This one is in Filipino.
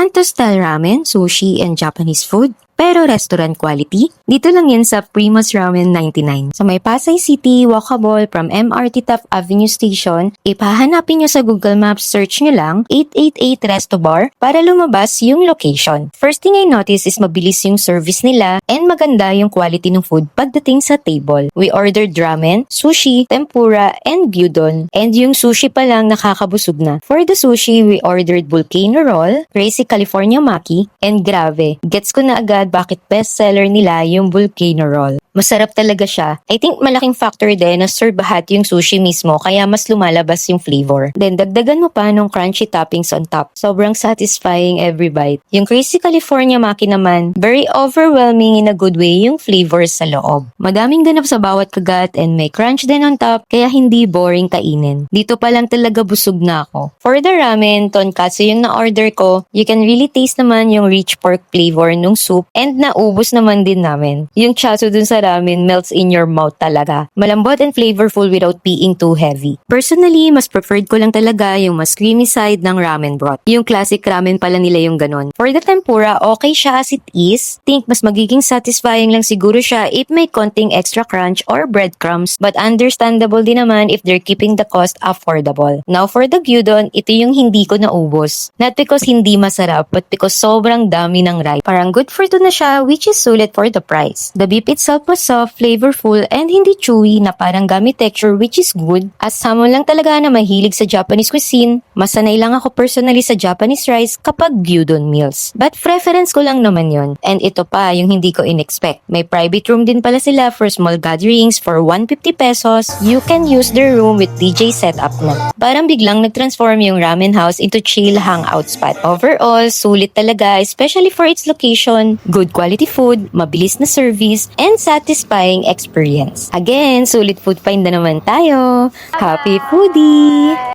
Kanto-style ramen, sushi, and Japanese food, pero restaurant quality? Dito lang yan sa Primus Ramen 99. Sa may Pasay City, walkable from MRT Taft Avenue Station, ipahanapin nyo sa Google Maps, search nyo lang 888 Resto Bar para lumabas yung location. First thing I notice is mabilis yung service nila and maganda yung quality ng food pagdating sa table. We ordered ramen, sushi, tempura, and gyudon. And yung sushi pa lang nakakabusog na. For the sushi, we ordered volcano roll, crazy California maki, and grave. Gets ko na agad bakit bestseller nila yung volcano roll. Masarap talaga siya. I think malaking factor din na serve lahat yung sushi mismo kaya mas lumalabas yung flavor. Then dagdagan mo pa nung crunchy toppings on top. Sobrang satisfying every bite. Yung crazy California maki naman, very overwhelming in a good way yung flavors sa loob. Madaming ganap sa bawat kagat and may crunch din on top kaya hindi boring kainin. Dito pa lang talaga busog na ako. For the ramen, tonkatsu yung na-order ko, you can really taste naman yung rich pork flavor nung soup and naubos naman din namin. Yung chasu dun sa ramen melts in your mouth talaga. Malambot and flavorful without being too heavy. Personally, mas preferred ko lang talaga yung mas creamy side ng ramen broth. Yung classic ramen pala nila yung ganun. For the tempura, okay siya as it is. Think mas magiging satisfying lang siguro siya if may konting extra crunch or breadcrumbs. But understandable din naman if they're keeping the cost affordable. Now for the gyudon, ito yung hindi ko naubos. Not because hindi masarap, but because sobrang dami ng rice. Parang good for two na siya, which is sulit for the price. The beef itself was soft, flavorful, and hindi chewy na parang gummy texture, which is good. As someone lang talaga na mahilig sa Japanese cuisine, masanay lang ako personally sa Japanese rice kapag gyudon meals. But preference ko lang naman yon. And ito pa yung hindi ko in-expect. May private room din pala sila for small gatherings for 150 pesos. You can use their room with DJ setup na. Parang biglang nag-transform yung ramen house into chill hangout spot. Overall, sulit talaga, especially for its location, good quality food, mabilis na service, and satisfying experience. Again, sulit food find na naman tayo. Happy foodie!